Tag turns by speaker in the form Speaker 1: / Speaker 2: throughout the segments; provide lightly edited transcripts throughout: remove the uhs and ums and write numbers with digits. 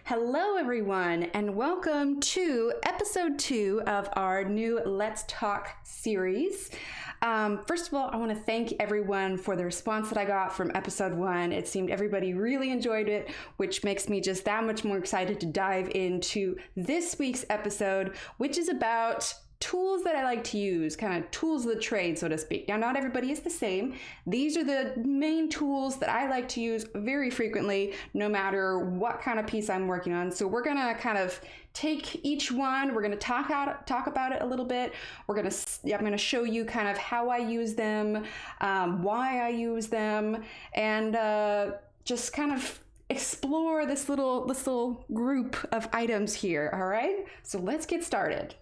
Speaker 1: Hello everyone, and welcome to episode 2 of our new Let's Talk series. First of all, I want to thank everyone for the response that I got from episode 1. It seemed everybody really enjoyed it, which makes me just that much more excited to dive into this week's episode, which is about tools that I like to use, kind of tools of the trade, so to speak. Now, not everybody is the same. These are the main tools that I like to use very frequently, no matter what kind of piece I'm working on. So we're gonna kind of take each one, we're gonna talk about it a little bit. I'm gonna show you kind of how I use them, why I use them, and just kind of explore this little group of items here, all right? So let's get started.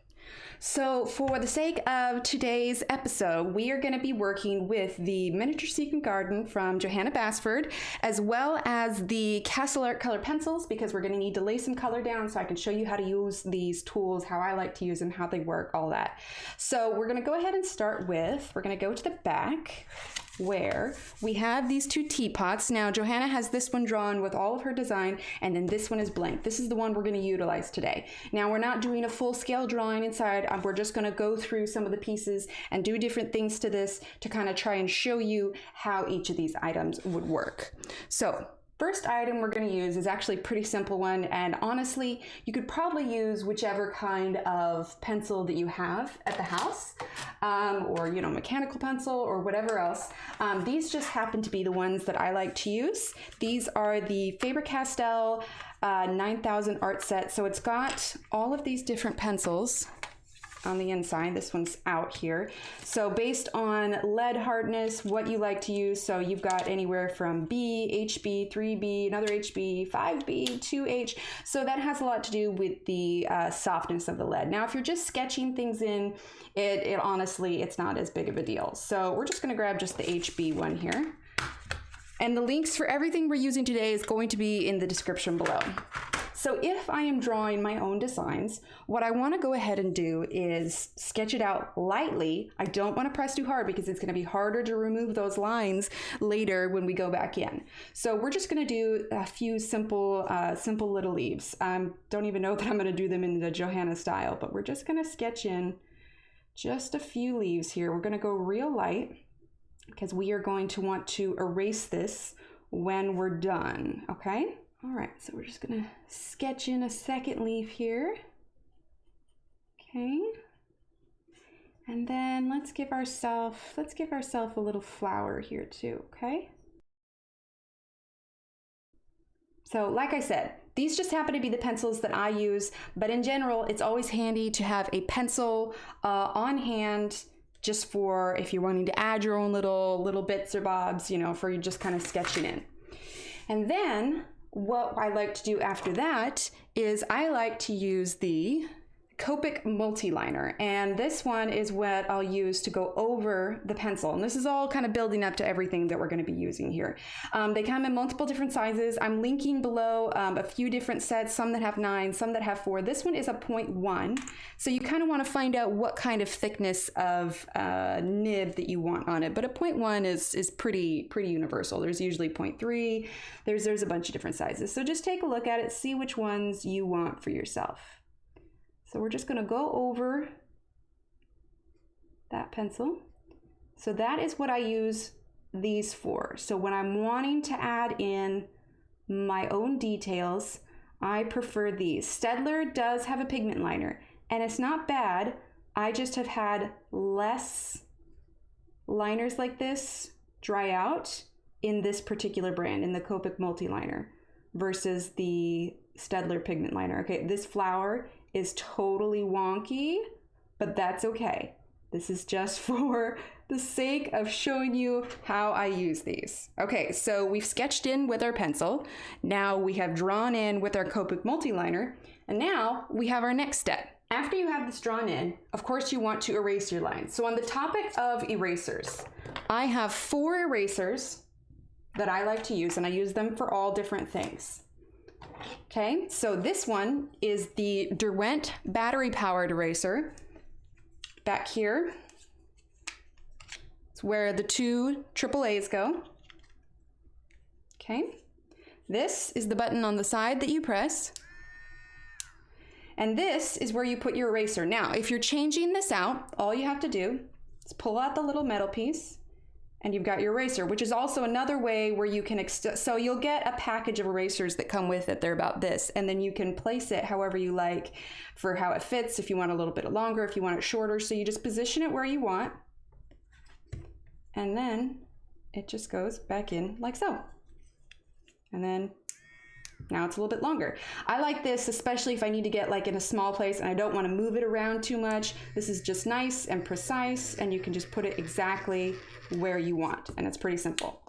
Speaker 1: So for the sake of today's episode, we are going to be working with the Miniature Secret Garden from Johanna Basford, as well as the Castle Art color pencils, because we're going to need to lay some color down so I can show you how to use these tools, how I like to use them, how they work, all that. So we're going to go ahead and start with, we're going to go to the back where we have these two teapots. Now, Johanna has this one drawn with all of her design, and then this one is blank. This is the one we're going to utilize today. Now, we're not doing a full-scale drawing inside. We're just going to go through some of the pieces and do different things to this to kind of try and show you how each of these items would work. So, first item we're going to use is actually a pretty simple one, and honestly, you could probably use whichever kind of pencil that you have at the house, or mechanical pencil or whatever else. These just happen to be the ones that I like to use. These are the Faber-Castell 9000 art set, so it's got all of these different pencils on the inside. This one's out here. So based on lead hardness, what you like to use, so you've got anywhere from B, HB, 3B, another HB, 5B, 2H. So that has a lot to do with the softness of the lead. Now, if you're just sketching things in, it honestly, it's not as big of a deal. So we're just gonna grab just the HB one here. And the links for everything we're using today is going to be in the description below. So if I am drawing my own designs, what I want to go ahead and do is sketch it out lightly. I don't want to press too hard because it's going to be harder to remove those lines later when we go back in. So we're just going to do a few simple little leaves. Don't even know that I'm going to do them in the Johanna style, but we're just going to sketch in just a few leaves here. We're going to go real light because we are going to want to erase this when we're done, okay? All right, so we're just gonna sketch in a second leaf here. Okay. And then let's give ourselves a little flower here too, okay? So like I said, these just happen to be the pencils that I use, but in general, it's always handy to have a pencil on hand just for if you're wanting to add your own little bits or bobs, for you just kind of sketching in. And then what I like to do after that is I like to use the Copic Multiliner, and this one is what I'll use to go over the pencil. And this is all kind of building up to everything that we're going to be using here. They come in multiple different sizes. I'm linking below a few different sets, some that have 9, some that have 4. This one is a 0.1, so you kind of want to find out what kind of thickness of nib that you want on it. But a 0.1 is pretty universal. There's usually 0.3. There's a bunch of different sizes. So just take a look at it, see which ones you want for yourself. So we're just going to go over that pencil. So that is what I use these for. So when I'm wanting to add in my own details, I prefer these. Staedtler does have a pigment liner, and it's not bad. I just have had less liners like this dry out in this particular brand, in the Copic Multiliner, versus the Staedtler pigment liner. Okay, this flower is totally wonky, but that's okay. This is just for the sake of showing you how I use these. Okay, so we've sketched in with our pencil. Now we have drawn in with our Copic Multiliner, and now we have our next step. After you have this drawn in, of course you want to erase your lines. So on the topic of erasers, I have 4 erasers that I like to use, and I use them for all different things. Okay, so this one is the Derwent battery powered eraser. Back here, it's where the 2 AAAs go. Okay, this is the button on the side that you press. And this is where you put your eraser. Now, if you're changing this out, all you have to do is pull out the little metal piece and you've got your eraser, which is also another way where you can, so you'll get a package of erasers that come with it. They're about this. And then you can place it however you like for how it fits, if you want a little bit longer, if you want it shorter. So you just position it where you want. And then it just goes back in like so. And then now it's a little bit longer. I like this, especially if I need to get like in a small place and I don't want to move it around too much. This is just nice and precise, and you can just put it exactly where you want, and it's pretty simple.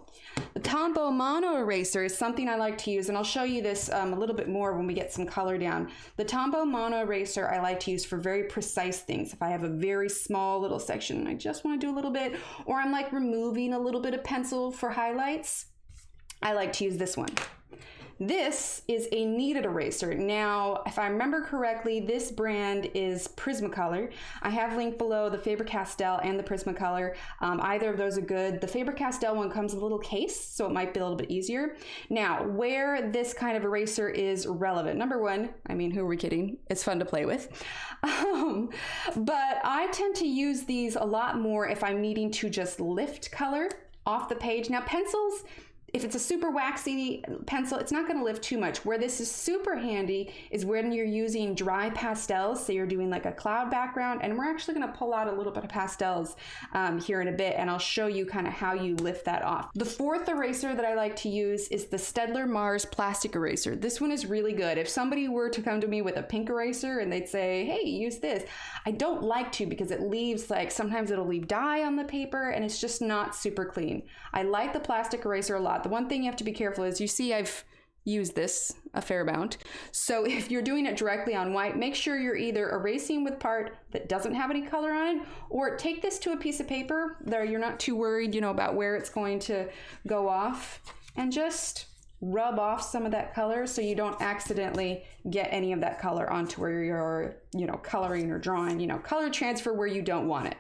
Speaker 1: The Tombow Mono Eraser is something I like to use, and I'll show you this a little bit more when we get some color down. The Tombow Mono Eraser I like to use for very precise things. If I have a very small little section and I just want to do a little bit, or I'm like removing a little bit of pencil for highlights, I like to use this one. This is a kneaded eraser. Now, if I remember correctly, this brand is Prismacolor. I have linked below the Faber-Castell and the Prismacolor. Either of those are good. The Faber-Castell one comes with a little case, so it might be a little bit easier. Now, where this kind of eraser is relevant. Number one, I mean, who are we kidding? It's fun to play with. But I tend to use these a lot more if I'm needing to just lift color off the page. Now, pencils, if it's a super waxy pencil, it's not going to lift too much. Where this is super handy is when you're using dry pastels. So you're doing like a cloud background, and we're actually going to pull out a little bit of pastels here in a bit, and I'll show you kind of how you lift that off. The fourth eraser that I like to use is the Staedtler Mars plastic eraser. This one is really good. If somebody were to come to me with a pink eraser and they'd say, hey, use this, I don't like to, because it leaves like, sometimes it'll leave dye on the paper and it's just not super clean. I like the plastic eraser a lot. The one thing you have to be careful is, you see I've used this a fair amount. So if you're doing it directly on white, make sure you're either erasing with part that doesn't have any color on it, or take this to a piece of paper there you're not too worried, you know, about where it's going to go off, and just rub off some of that color so you don't accidentally get any of that color onto where you're, you know, coloring or drawing, you know, color transfer where you don't want it.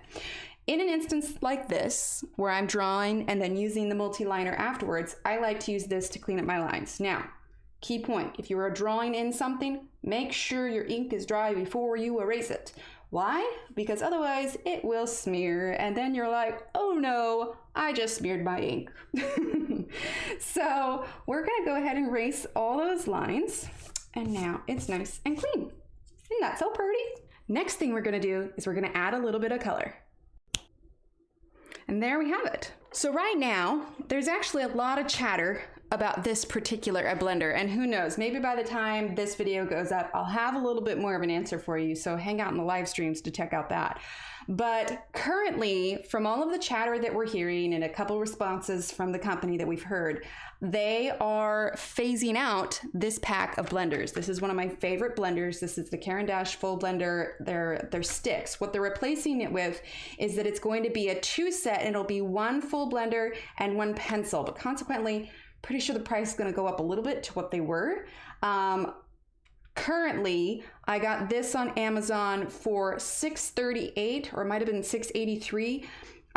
Speaker 1: In an instance like this, where I'm drawing and then using the multi-liner afterwards, I like to use this to clean up my lines. Now, key point, if you are drawing in something, make sure your ink is dry before you erase it. Why? Because otherwise it will smear, and then you're like, oh no, I just smeared my ink. So we're gonna go ahead and erase all those lines, and now it's nice and clean. Isn't that so pretty? Next thing we're gonna do is we're gonna add a little bit of color. And there we have it. So right now, there's actually a lot of chatter about this particular blender, and who knows, maybe by the time this video goes up, I'll have a little bit more of an answer for you, so hang out in the live streams to check out that. But currently, from all of the chatter that we're hearing and a couple responses from the company that we've heard, they are phasing out this pack of blenders. This is one of my favorite blenders. This is the Caran d'Ache Full Blender. They're sticks. What they're replacing it with is that it's going to be a 2-set, and it'll be one full blender and one pencil, but consequently, pretty sure the price is going to go up a little bit to what they were. Currently, I got this on Amazon for $638, or it might have been $683.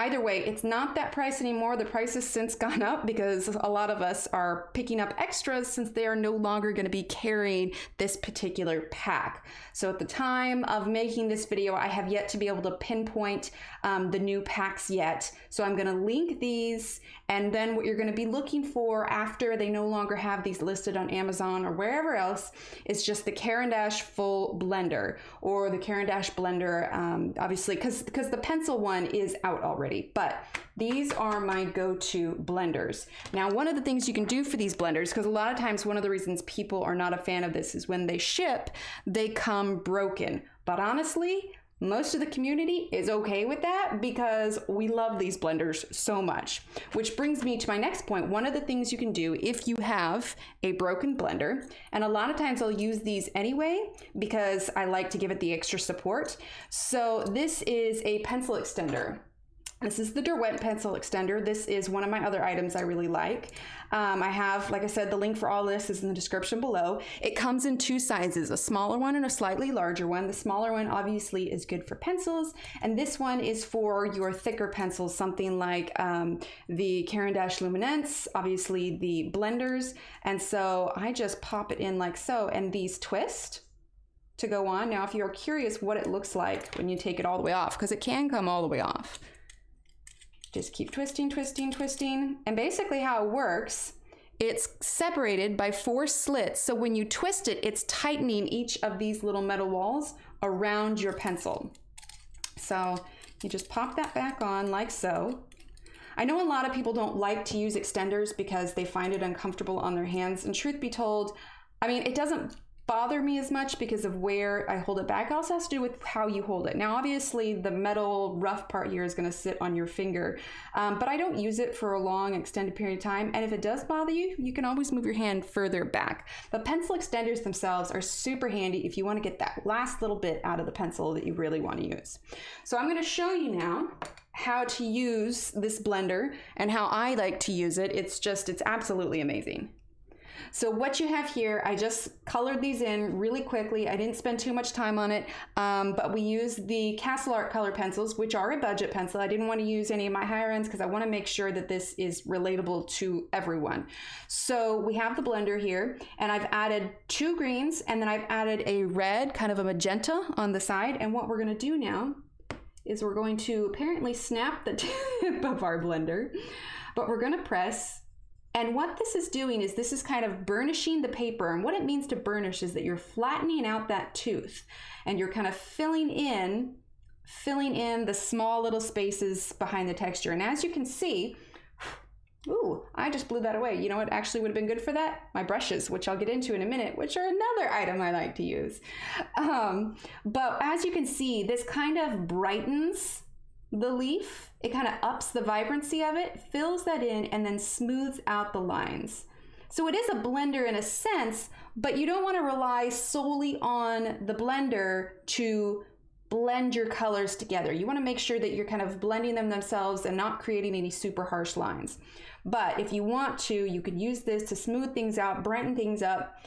Speaker 1: Either way, it's not that price anymore. The price has since gone up because a lot of us are picking up extras since they are no longer going to be carrying this particular pack. So at the time of making this video, I have yet to be able to pinpoint the new packs yet. So I'm going to link these, and then what you're going to be looking for after they no longer have these listed on Amazon or wherever else is just the Caran d'Ache Full Blender, or the Caran d'Ache Blender, obviously, because the pencil one is out already. But these are my go-to blenders. Now, one of the things you can do for these blenders, because a lot of times one of the reasons people are not a fan of this is when they ship, they come broken. But honestly, most of the community is okay with that because we love these blenders so much. Which brings me to my next point. One of the things you can do if you have a broken blender, and a lot of times I'll use these anyway because I like to give it the extra support. So this is a pencil extender. This is the Derwent pencil extender. This is one of my other items I really like. I have, like I said, the link for all this is in the description below. It comes in 2 sizes, a smaller one and a slightly larger one. The smaller one obviously is good for pencils, and this one is for your thicker pencils, something like the Caran d'Ache Luminance, obviously the blenders. And so I just pop it in like so, and these twist. to go on. Now, if you're curious what it looks like when you take it all the way off, because it can come all the way off, just keep twisting, twisting, twisting. And basically how it works, it's separated by 4 slits. So when you twist it, it's tightening each of these little metal walls around your pencil. So you just pop that back on like so. I know a lot of people don't like to use extenders because they find it uncomfortable on their hands. And truth be told, I mean, it doesn't bother me as much because of where I hold it back. It also has to do with how you hold it. Now, obviously, the metal rough part here is going to sit on your finger, but I don't use it for a long extended period of time. And if it does bother you, you can always move your hand further back. But pencil extenders themselves are super handy if you want to get that last little bit out of the pencil that you really want to use. So I'm going to show you now how to use this blender and how I like to use it. It's absolutely amazing. So what you have here, I just colored these in really quickly. I didn't spend too much time on it, but we used the Castle Art color pencils, which are a budget pencil. I didn't want to use any of my higher ends because I want to make sure that this is relatable to everyone. So we have the blender here, and I've added 2 greens, and then I've added a red, kind of a magenta on the side. And what we're going to do now is we're going to apparently snap the tip of our blender, but we're going to press. And what this is doing is this is kind of burnishing the paper. And what it means to burnish is that you're flattening out that tooth and you're kind of filling in the small little spaces behind the texture. And as you can see, ooh, I just blew that away. You know what actually would have been good for that? My brushes, which I'll get into in a minute, which are another item I like to use. But as you can see, this kind of brightens the leaf. It kind of ups the vibrancy of it, fills that in, and then smooths out the lines. So it is a blender in a sense, but you don't want to rely solely on the blender to blend your colors together. You want to make sure that you're kind of blending them themselves and not creating any super harsh lines. But if you want to, you could use this to smooth things out, brighten things up.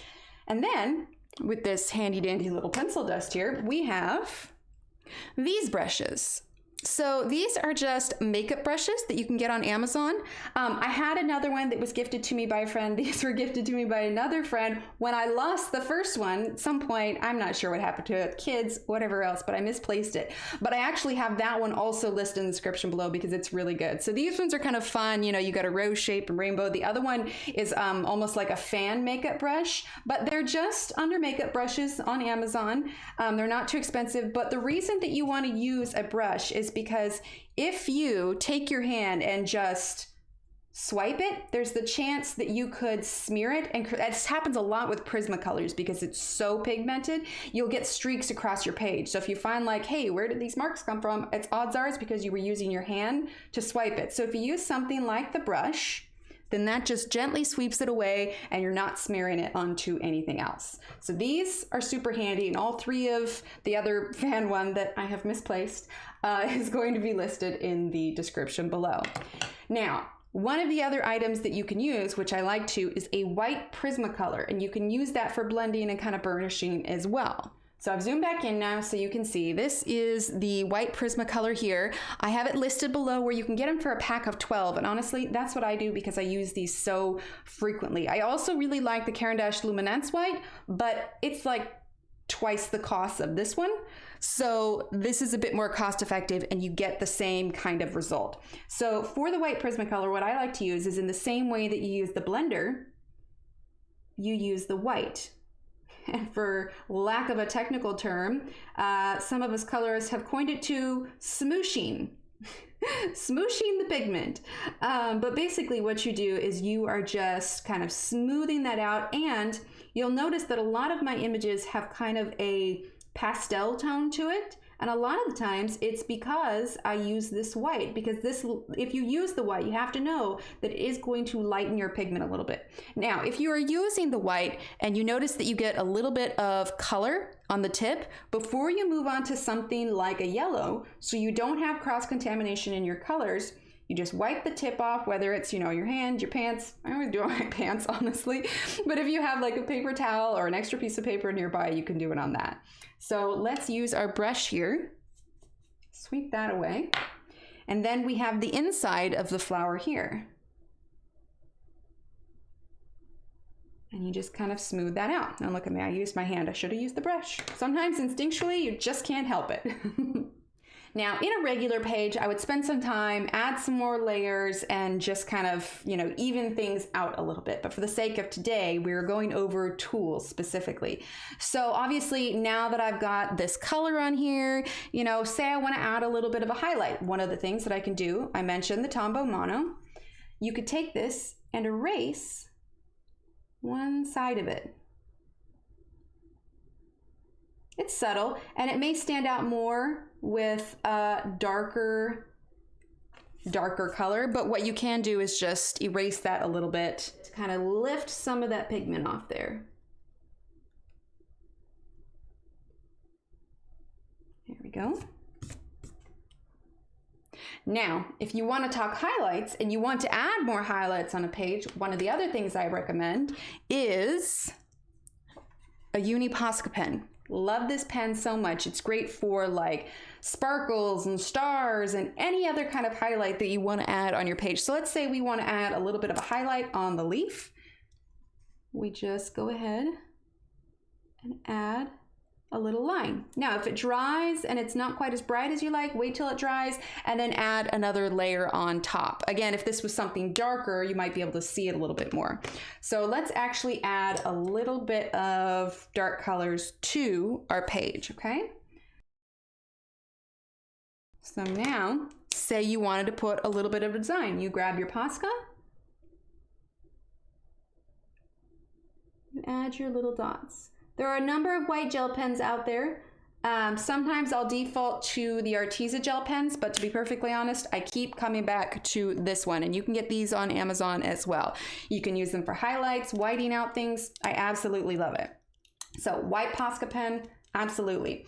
Speaker 1: And then with this handy dandy little pencil dust here, we have these brushes. So these are just makeup brushes that you can get on Amazon. I had another one that was gifted to me by a friend. These were gifted to me by another friend. When I lost the first one, at some point, I'm not sure what happened to it, kids, whatever else, but I misplaced it. But I actually have that one also listed in the description below because it's really good. So these ones are kind of fun. You know, you got a rose shape and rainbow. The other one is almost like a fan makeup brush, but they're just under makeup brushes on Amazon. They're not too expensive, but the reason that you want to use a brush is because if you take your hand and just swipe it, there's the chance that you could smear it. And this happens a lot with Prismacolors because it's so pigmented, you'll get streaks across your page. So if you find like, hey, where did these marks come from? It's odds are it's because you were using your hand to swipe it. So if you use something like the brush, then that just gently sweeps it away and you're not smearing it onto anything else. So these are super handy, and all 3 of the other fan one that I have misplaced is going to be listed in the description below. Now, one of the other items that you can use, which I like to, is a white Prismacolor, and you can use that for blending and kind of burnishing as well. So I've zoomed back in now so you can see this is the white Prismacolor here. I have it listed below where you can get them for a pack of 12. And honestly, that's what I do because I use these so frequently. I also really like the Caran d'Ache Luminance white, but it's like twice the cost of this one. So this is a bit more cost effective and you get the same kind of result. So for the white Prismacolor, what I like to use is in the same way that you use the blender, you use the white. And for lack of a technical term, some of us colorists have coined it to smooshing. Smooshing the pigment. But basically what you do is you are just kind of smoothing that out, and you'll notice that a lot of my images have kind of a pastel tone to it. And a lot of the times it's because I use this white, because this, if you use the white, you have to know that it is going to lighten your pigment a little bit. Now, if you are using the white and you notice that you get a little bit of color on the tip, before you move on to something like a yellow, so you don't have cross-contamination in your colors, you just wipe the tip off, whether it's, you know, your hand, your pants. I always do it on my pants, honestly. But if you have like a paper towel or an extra piece of paper nearby, you can do it on that. So let's use our brush here. Sweep that away. And then we have the inside of the flower here. And you just kind of smooth that out. Now look at me, I used my hand. I should have used the brush. Sometimes instinctually, you just can't help it. Now, in a regular page, I would spend some time, add some more layers, and just kind of, you know, even things out a little bit. But for the sake of today, we're going over tools specifically. So obviously, now that I've got this color on here, you know, say I want to add a little bit of a highlight. One of the things that I can do, I mentioned the Tombow Mono. You could take this and erase one side of it. It's subtle, and it may stand out more with a darker color, but what you can do is just erase that a little bit to kind of lift some of that pigment off there. There we go. Now, if you want to talk highlights and you want to add more highlights on a page, one of the other things I recommend is a Uni Posca pen. Love this pen so much. It's great for like sparkles and stars and any other kind of highlight that you want to add on your page. So let's say we want to add a little bit of a highlight on the leaf. We just go ahead and add a little line. Now, if it dries and it's not quite as bright as you like, wait till it dries and then add another layer on top. Again, if this was something darker, you might be able to see it a little bit more. So let's actually add a little bit of dark colors to our page, okay? So now, say you wanted to put a little bit of design. You grab your Posca, you add your little dots. There are a number of white gel pens out there. Sometimes I'll default to the Arteza gel pens, but to be perfectly honest, I keep coming back to this one, and you can get these on Amazon as well. You can use them for highlights, whiting out things. I absolutely love it. So white Posca pen, absolutely.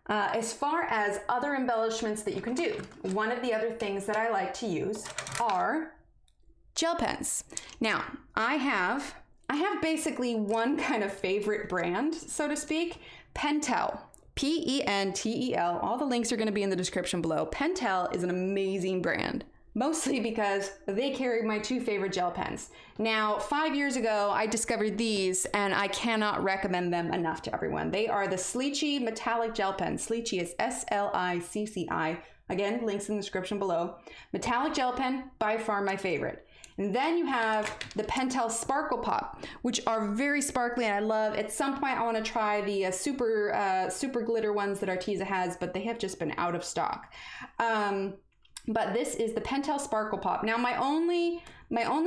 Speaker 1: As far as other embellishments that you can do, one of the other things that I like to use are gel pens. Now, I have basically one kind of favorite brand, so to speak, Pentel, Pentel. All the links are going to be in the description below. Pentel is an amazing brand, mostly because they carry my two favorite gel pens. Now, 5 years ago, I discovered these, and I cannot recommend them enough to everyone. They are the Slicci metallic gel pen. Slicci is S-L-I-C-C-I. Again, links in the description below. Metallic gel pen, by far my favorite. And then you have the Pentel Sparkle Pop, which are very sparkly and I love. At some point I want to try the super glitter ones that Arteza has, but they have just been out of stock. But this is the Pentel Sparkle Pop. Now my only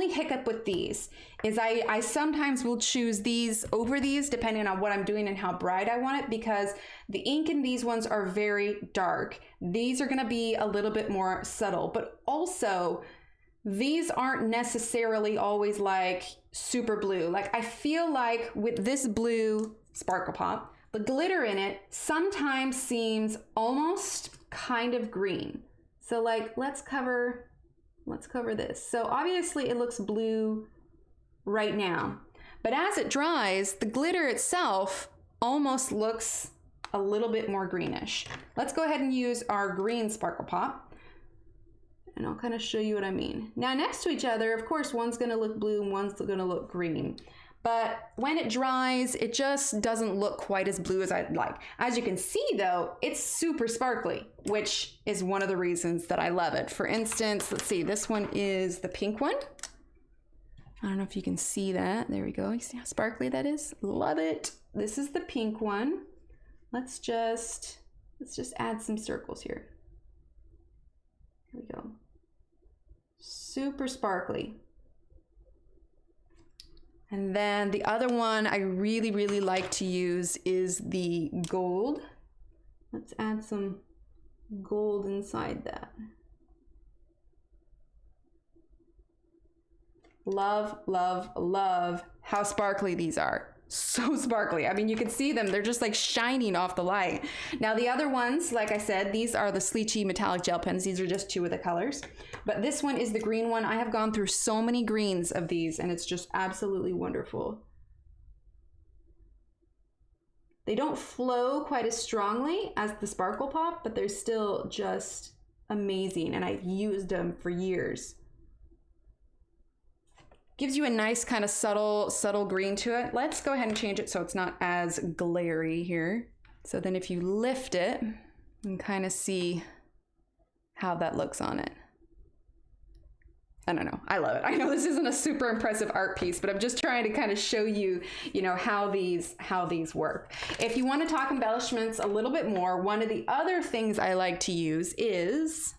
Speaker 1: hiccup with these is I sometimes will choose these over these depending on what I'm doing and how bright I want it, because the ink in these ones are very dark. These are going to be a little bit more subtle, but also these aren't necessarily always like super blue. Like I feel like with this blue Sparkle Pop, the glitter in it sometimes seems almost kind of green. So like, let's cover this. So obviously it looks blue right now, but as it dries, the glitter itself almost looks a little bit more greenish. Let's go ahead and use our green Sparkle Pop, and I'll kind of show you what I mean. Now next to each other, of course, one's gonna look blue and one's gonna look green. But when it dries, it just doesn't look quite as blue as I'd like. As you can see though, it's super sparkly, which is one of the reasons that I love it. For instance, let's see, this one is the pink one. I don't know if you can see that. There we go. You see how sparkly that is? Love it. This is the pink one. Let's just add some circles here. Here we go. Super sparkly. And then the other one I really, really like to use is the gold. Let's add some gold inside that. Love, love, love how sparkly these are. So sparkly. I mean, you can see them. They're just like shining off the light. Now the other ones, like I said, these are the Slicci metallic gel pens. These are just two of the colors. But this one is the green one. I have gone through so many greens of these and it's just absolutely wonderful. They don't flow quite as strongly as the Sparkle Pop, but they're still just amazing and I've used them for years. Gives you a nice kind of subtle green to it. Let's go ahead and change it so it's not as glary here. So then if you lift it, you can kind of see how that looks on it. I don't know, I love it. I know this isn't a super impressive art piece, but I'm just trying to kind of show you, you know, how these work. If you want to talk embellishments a little bit more, one of the other things I like to use is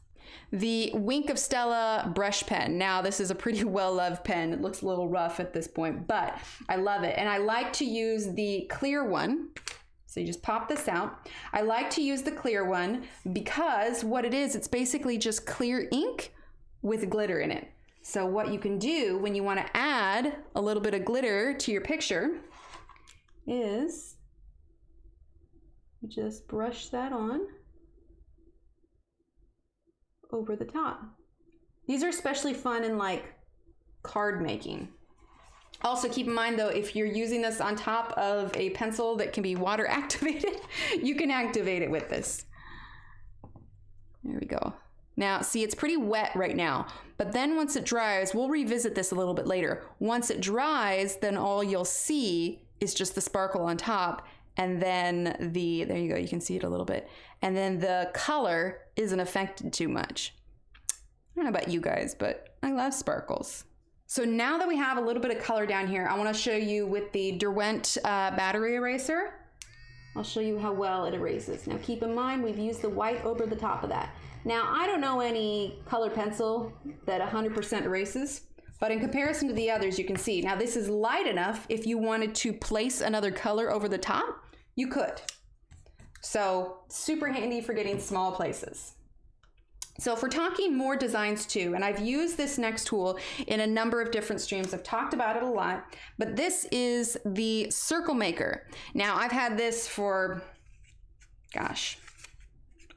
Speaker 1: the Wink of Stella brush pen. Now, this is a pretty well-loved pen. It looks a little rough at this point, but I love it. And I like to use the clear one. So you just pop this out. I like to use the clear one because what it is, it's basically just clear ink with glitter in it. So what you can do when you want to add a little bit of glitter to your picture is you just brush that on over the top. These are especially fun in like card making. Also keep in mind though, if you're using this on top of a pencil that can be water activated, you can activate it with this. There we go. Now, see, it's pretty wet right now, but then once it dries, we'll revisit this a little bit later. Once it dries, then all you'll see is just the sparkle on top, and then there you go, you can see it a little bit. And then the color isn't affected too much. I don't know about you guys, but I love sparkles. So now that we have a little bit of color down here, I wanna show you with the Derwent battery eraser. I'll show you how well it erases. Now keep in mind, we've used the white over the top of that. Now, I don't know any color pencil that 100% erases, but in comparison to the others, you can see. Now, this is light enough if you wanted to place another color over the top, you could. So, super handy for getting small places. So if we're talking more designs too, and I've used this next tool in a number of different streams, I've talked about it a lot, but this is the Circle Maker. Now, I've had this for, gosh,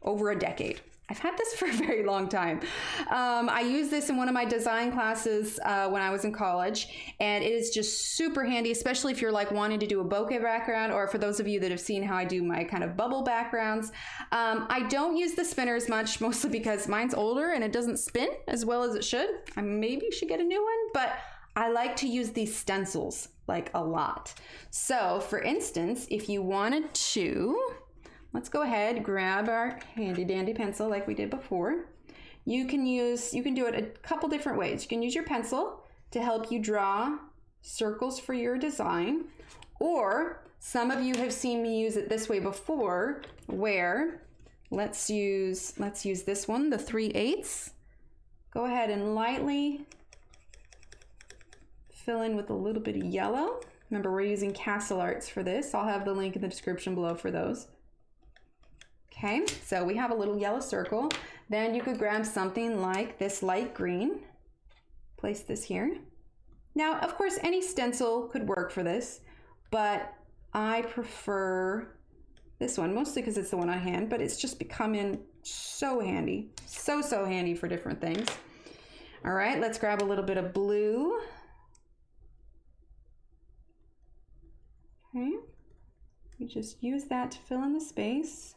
Speaker 1: over a decade. I've had this for a very long time. I used this in one of my design classes when I was in college, and it is just super handy, especially if you're like wanting to do a bokeh background, or for those of you that have seen how I do my kind of bubble backgrounds. I don't use the spinner as much, mostly because mine's older and it doesn't spin as well as it should. I maybe should get a new one, but I like to use these stencils like a lot. So for instance, if you wanted to, let's go ahead, grab our handy dandy pencil like we did before. You can do it a couple different ways. You can use your pencil to help you draw circles for your design, or some of you have seen me use it this way before, where let's use this one, the 3/8. Go ahead and lightly fill in with a little bit of yellow. Remember, we're using Castle Arts for this. I'll have the link in the description below for those. Okay, so we have a little yellow circle. Then you could grab something like this light green, place this here. Now, of course, any stencil could work for this, but I prefer this one, mostly because it's the one on hand, but it's just becoming so handy, so handy for different things. All right, let's grab a little bit of blue. Okay, you just use that to fill in the space.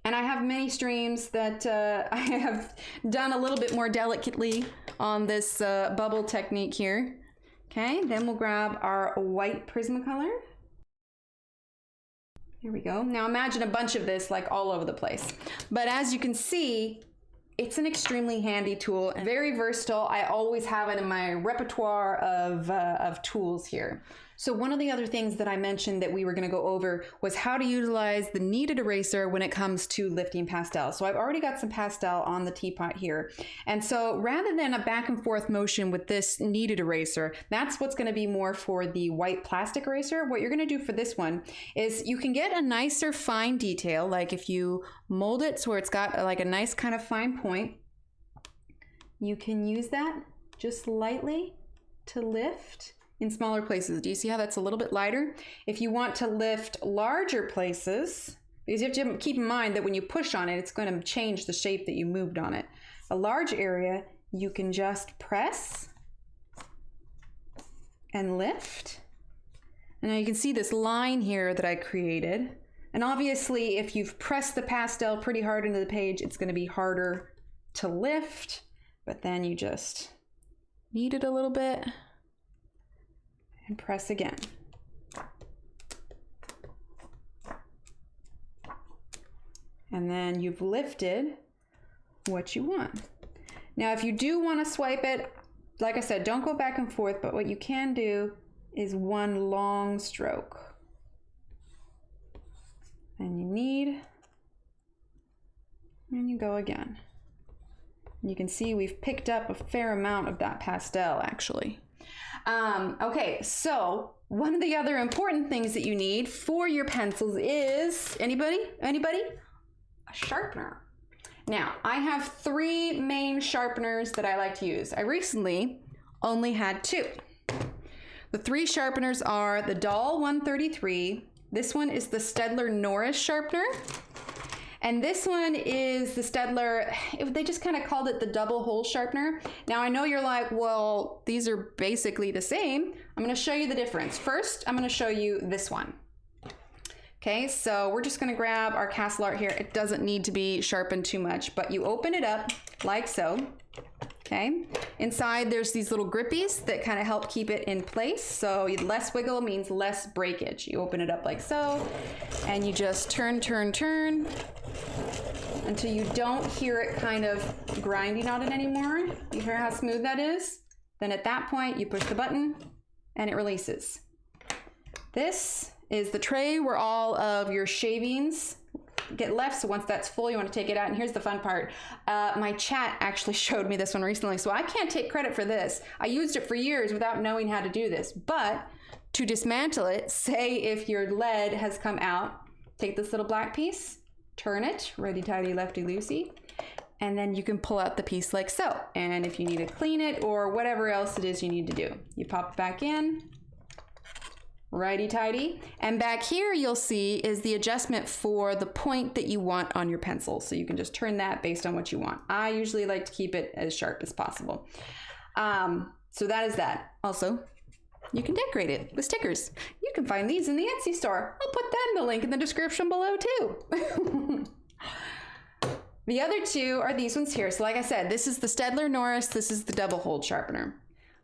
Speaker 1: And I have many streams that I have done a little bit more delicately on this bubble technique here. Okay, then we'll grab our white Prismacolor. Here we go. Now imagine a bunch of this like all over the place. But as you can see, it's an extremely handy tool, very versatile. I always have it in my repertoire of tools here. So one of the other things that I mentioned that we were gonna go over was how to utilize the kneaded eraser when it comes to lifting pastel. So I've already got some pastel on the teapot here. And so rather than a back and forth motion with this kneaded eraser, that's what's gonna be more for the white plastic eraser. What you're gonna do for this one is you can get a nicer fine detail, like if you mold it so where it's got like a nice kind of fine point, you can use that just lightly to lift in smaller places. Do you see how that's a little bit lighter? If you want to lift larger places, because you have to keep in mind that when you push on it, it's going to change the shape that you moved on it. A large area, you can just press and lift. And now you can see this line here that I created. And obviously, if you've pressed the pastel pretty hard into the page, it's going to be harder to lift, but then you just knead it a little bit, and press again. And then you've lifted what you want. Now, if you do want to swipe it, like I said, don't go back and forth, but what you can do is one long stroke. And you knead, and you go again. You can see we've picked up a fair amount of that pastel, actually. Okay, so one of the other important things that you need for your pencils is, anybody? A sharpener. Now, I have 3 main sharpeners that I like to use. I recently only had 2. The 3 sharpeners are the Dahl 133. This one is the Staedtler Norris sharpener. And this one is the Staedtler, they just kind of called it the double hole sharpener. Now I know you're like, well, these are basically the same. I'm gonna show you the difference. First, I'm gonna show you this one. Okay, so we're just gonna grab our Castle Art here. It doesn't need to be sharpened too much, but you open it up like so. Okay, inside there's these little grippies that kind of help keep it in place. So less wiggle means less breakage. You open it up like so, and you just turn until you don't hear it kind of grinding on it anymore. You hear how smooth that is? Then at that point, you push the button and it releases. This is the tray where all of your shavings get left. So once that's full, you want to take it out. And here's the fun part. My chat actually showed me this one recently, so I can't take credit for this. I used it for years without knowing how to do this. But to dismantle it, say if your lead has come out, take this little black piece, turn it, righty-tighty, lefty-loosey, and then you can pull out the piece like so. And if you need to clean it or whatever else it is you need to do, you pop it back in, righty-tighty. And back here you'll see is the adjustment for the point that you want on your pencil. So you can just turn that based on what you want. I usually like to keep it as sharp as possible. So that is that. Also, you can decorate it with stickers. You can find these in the Etsy store. I'll put that in the link in the description below too. The other 2 are these ones here. So like I said, this is the Staedtler Norris, this is the double hold sharpener.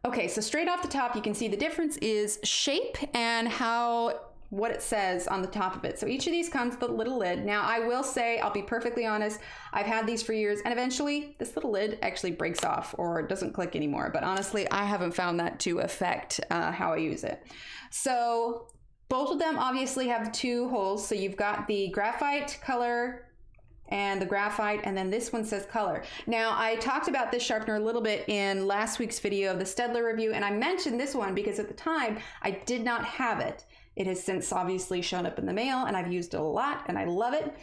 Speaker 1: Okay, so straight off the top, you can see the difference is shape and what it says on the top of it. So each of these comes with a little lid. Now I will say, I'll be perfectly honest, I've had these for years and eventually this little lid actually breaks off or doesn't click anymore. But honestly, I haven't found that to affect how I use it. So both of them obviously have 2 holes. So you've got the graphite color and the graphite, and then this one says color. Now, I talked about this sharpener a little bit in last week's video of the Staedtler review, and I mentioned this one because at the time I did not have it. It has since obviously shown up in the mail, and I've used it a lot, and I love it.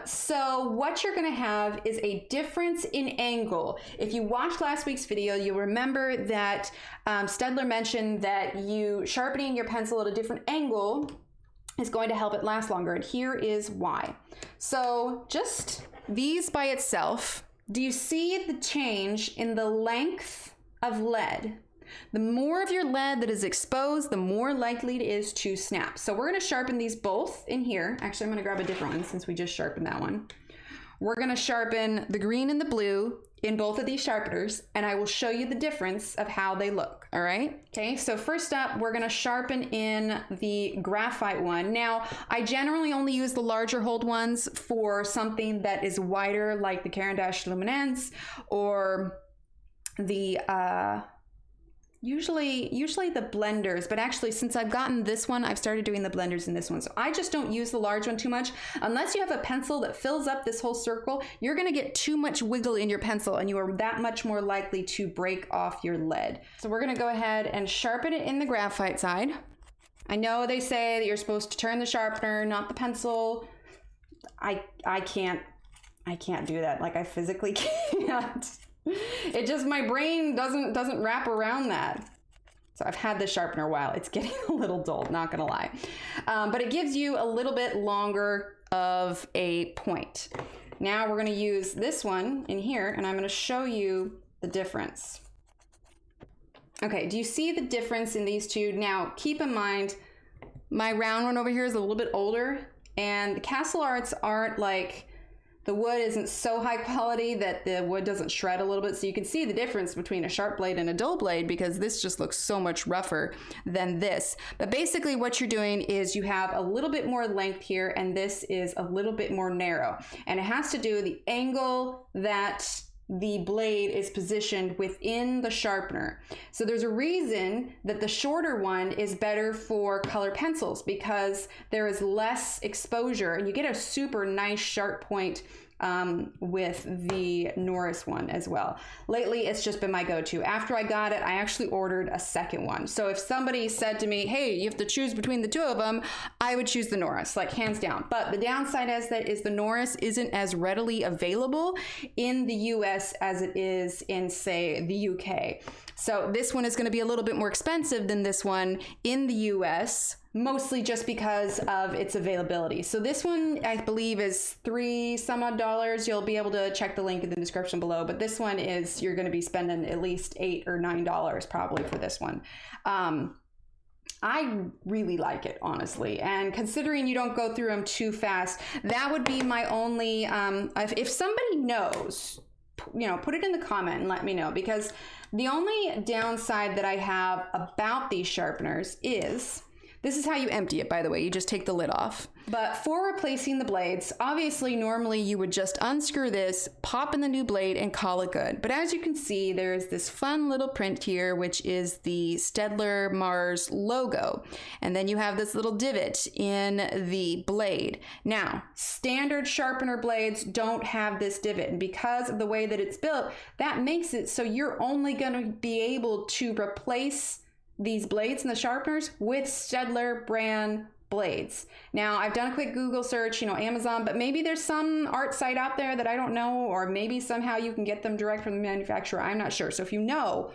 Speaker 1: So what you're gonna have is a difference in angle. If you watched last week's video, you'll remember that Staedtler mentioned that sharpening your pencil at a different angle is going to help it last longer, and here is why. So just these by itself, do you see the change in the length of lead? The more of your lead that is exposed, the more likely it is to snap. So we're gonna sharpen these both in here. Actually, I'm gonna grab a different one since we just sharpened that one. We're gonna sharpen the green and the blue in both of these sharpeners, and I will show you the difference of how they look, all right? Okay, so first up, we're gonna sharpen in the graphite one. Now, I generally only use the larger hold ones for something that is wider, like the Caran d'Ache Luminance, or the, usually the blenders, but actually since I've gotten this one, I've started doing the blenders in this one. So I just don't use the large one too much. Unless you have a pencil that fills up this whole circle, you're gonna get too much wiggle in your pencil and you are that much more likely to break off your lead. So we're gonna go ahead and sharpen it in the graphite side. I know they say that you're supposed to turn the sharpener, not the pencil. I can't do that. Like, I physically can't. It just, my brain doesn't wrap around that. So I've had this sharpener a while. It's getting a little dull, not gonna lie. But it gives you a little bit longer of a point. Now we're gonna use this one in here and I'm gonna show you the difference. Okay, do you see the difference in these two? Now keep in mind, my round one over here is a little bit older and the Castle Arts aren't like The wood isn't so high quality that the wood doesn't shred a little bit. So you can see the difference between a sharp blade and a dull blade, because this just looks so much rougher than this. But basically what you're doing is you have a little bit more length here, and this is a little bit more narrow. And it has to do with the angle that the blade is positioned within the sharpener. So there's a reason that the shorter one is better for color pencils, because there is less exposure and you get a super nice sharp point with the Norris one as well. Lately, it's just been my go-to. After I got it, I actually ordered a second one. So if somebody said to me, hey, you have to choose between the two of them, I would choose the Norris, like hands down. But the downside is the Norris isn't as readily available in the US as it is in, say, the UK. So this one is going to be a little bit more expensive than this one in the US, mostly just because of its availability. So this one, I believe, is $3 some odd. You'll be able to check the link in the description below, but this one is, you're going to be spending at least $8 or $9 probably for this one. I really like it, honestly, and considering you don't go through them too fast, that would be my only, if somebody knows, you know, put it in the comment and let me know, because the only downside that I have about these sharpeners is, this is how you empty it, by the way. You just take the lid off. But for replacing the blades, obviously, normally you would just unscrew this, pop in the new blade, and call it good. But as you can see, there's this fun little print here, which is the Staedtler Mars logo. And then you have this little divot in the blade. Now, standard sharpener blades don't have this divot. And because of the way that it's built, that makes it so you're only going to be able to replace these blades and the sharpeners with Staedtler brand blades. Now, I've done a quick Google search, you know, Amazon, but maybe there's some art site out there that I don't know, or maybe somehow you can get them direct from the manufacturer. I'm not sure. So if you know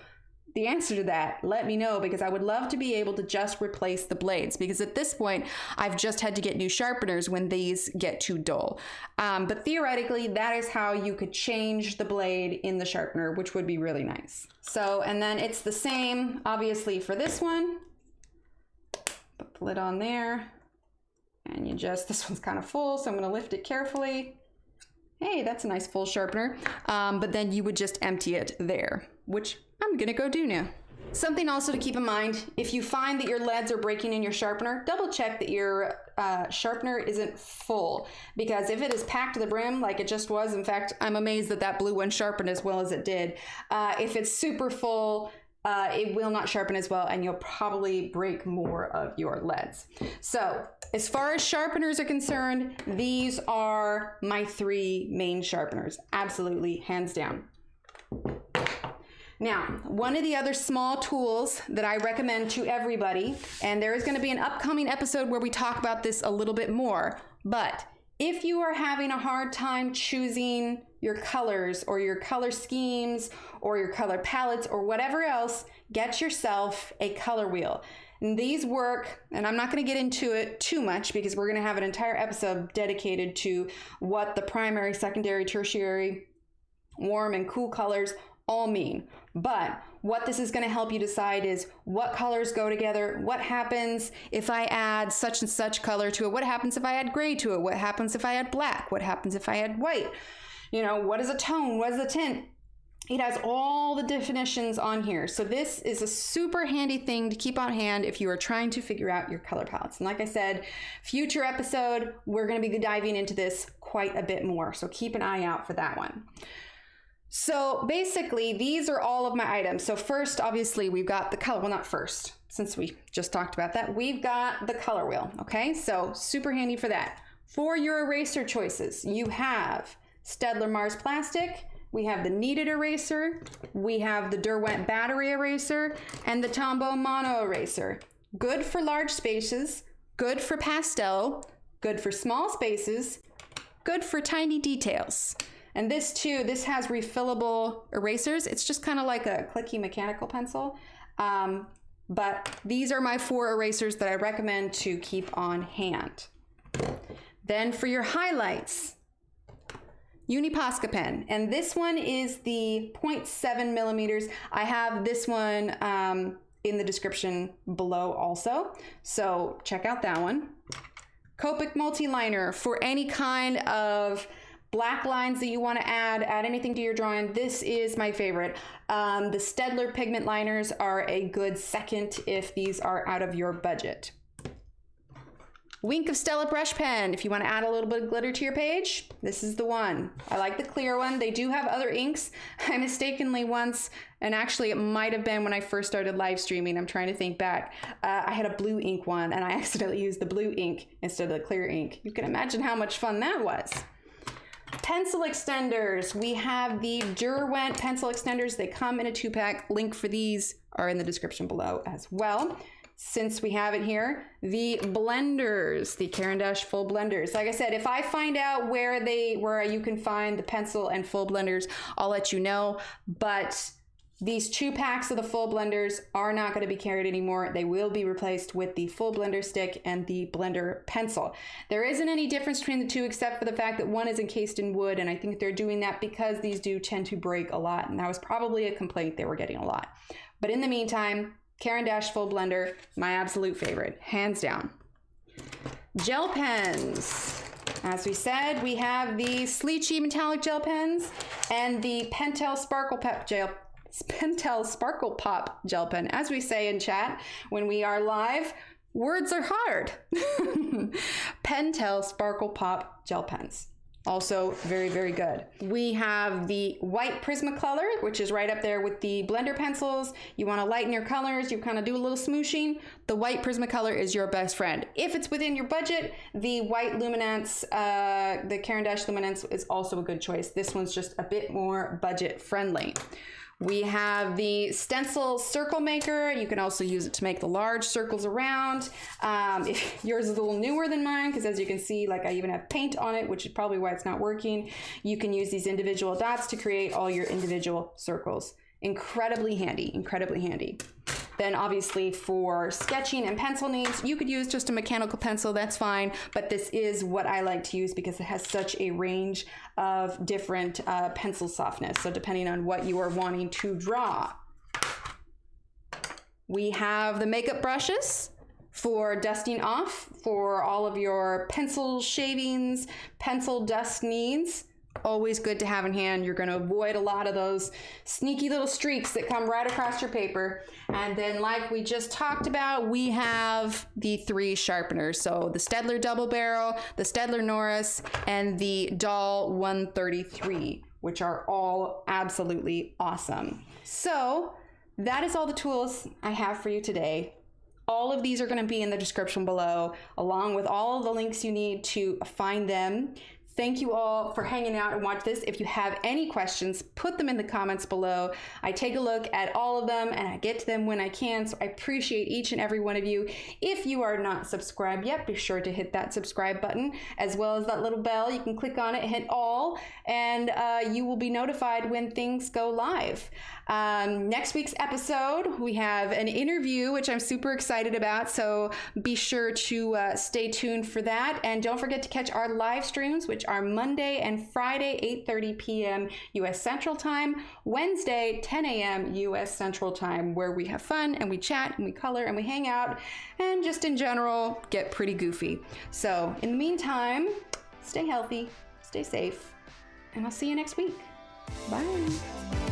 Speaker 1: the answer to that, let me know, because I would love to be able to just replace the blades, because at this point I've just had to get new sharpeners when these get too dull. But theoretically, that is how you could change the blade in the sharpener, which would be really nice. So, and then it's the same obviously for this one. Put the lid on there, and you just, this one's kind of full, so I'm going to lift it carefully. Hey, that's a nice full sharpener. But then you would just empty it there, which I'm gonna go do now. Something also to keep in mind, if you find that your leads are breaking in your sharpener, double check that your sharpener isn't full, because if it is packed to the brim like it just was, in fact, I'm amazed that that blue one sharpened as well as it did. If it's super full, it will not sharpen as well, and you'll probably break more of your leads. So as far as sharpeners are concerned, these are my 3 main sharpeners, absolutely, hands down. Now, one of the other small tools that I recommend to everybody, and there is going to be an upcoming episode where we talk about this a little bit more, but if you are having a hard time choosing your colors or your color schemes or your color palettes or whatever else, get yourself a color wheel. And these work, and I'm not going to get into it too much because we're going to have an entire episode dedicated to what the primary, secondary, tertiary, warm and cool colors all mean. But what this is going to help you decide is what colors go together, what happens if I add such and such color to it, what happens if I add gray to it, what happens if I add black, what happens if I add white, you know, what is a tone, what is a tint. It has all the definitions on here. So this is a super handy thing to keep on hand if you are trying to figure out your color palettes. And like I said, future episode, we're going to be diving into this quite a bit more. So keep an eye out for that one. So basically, these are all of my items. So first, obviously, we've got the color. Well, not first, since we just talked about that. We've got the color wheel, okay? So super handy for that. For your eraser choices, you have Staedtler Mars Plastic, we have the kneaded eraser, we have the Derwent battery eraser, and the Tombow mono eraser. Good for large spaces, good for pastel, good for small spaces, good for tiny details. And this too, this has refillable erasers. It's just kind of like a clicky mechanical pencil. But these are my 4 erasers that I recommend to keep on hand. Then for your highlights, Uniposca pen. And this one is the 0.7 millimeters. I have this one in the description below also. So check out that one. Copic Multiliner for any kind of Black lines that you want to add anything to your drawing, this is my favorite. The Staedtler pigment liners are a good second if these are out of your budget. Wink of Stella brush pen. If you want to add a little bit of glitter to your page, this is the one. I like the clear one. They do have other inks. I mistakenly once, and actually it might have been when I first started live streaming, I'm trying to think back, I had a blue ink one and I accidentally used the blue ink instead of the clear ink. You can imagine how much fun that was. Pencil extenders. We have the Derwent pencil extenders. They come in a 2-pack. Link for these are in the description below as well. Since we have it here, the blenders, the Caran d'Ache full blenders. Like I said, if I find out where you can find the pencil and full blenders, I'll let you know. But these 2 packs of the full blenders are not going to be carried anymore. They will be replaced with the full blender stick and the blender pencil. There isn't any difference between the two except for the fact that one is encased in wood, and I think they're doing that because these do tend to break a lot, and that was probably a complaint they were getting a lot. But in the meantime, Caran d'Ache full blender, my absolute favorite, hands down. Gel pens. As we said, we have the Sleechy metallic gel pens and the Pentel Sparkle Pop gel pen. As we say in chat when we are live, words are hard. Pentel Sparkle Pop gel pens. Also very, very good. We have the white Prismacolor, which is right up there with the blender pencils. You want to lighten your colors, you kind of do a little smooshing. The white Prismacolor is your best friend. If it's within your budget, the white Luminance, the Caran d'Ache Luminance is also a good choice. This one's just a bit more budget friendly. We have the stencil circle maker. You can also use it to make the large circles around. If yours is a little newer than mine, because as you can see, like I even have paint on it, which is probably why it's not working. You can use these individual dots to create all your individual circles. Incredibly handy, incredibly handy. Then obviously for sketching and pencil needs, you could use just a mechanical pencil, that's fine, but this is what I like to use because it has such a range of different pencil softness, so depending on what you are wanting to draw. We have the makeup brushes for dusting off, for all of your pencil shavings, pencil dust needs. Always good to have in hand. You're going to avoid a lot of those sneaky little streaks that come right across your paper. And then like we just talked about, we have the 3 sharpeners. So the Staedtler Double Barrel, the Staedtler Norris, and the Dahl 133, which are all absolutely awesome. So that is all the tools I have for you today. All of these are going to be in the description below, along with all of the links you need to find them. Thank you all for hanging out and watch this. If you have any questions, put them in the comments below. I take a look at all of them and I get to them when I can, so I appreciate each and every one of you. If you are not subscribed yet, be sure to hit that subscribe button, as well as that little bell. You can click on it, hit all, and you will be notified when things go live. Next week's episode, we have an interview, which I'm super excited about, so be sure to stay tuned for that. And don't forget to catch our live streams, which are Monday and Friday, 8:30 p.m. U.S. Central Time, Wednesday, 10 a.m. U.S. Central Time, where we have fun and we chat and we color and we hang out and just in general get pretty goofy. So in the meantime, stay healthy, stay safe, and I'll see you next week. Bye.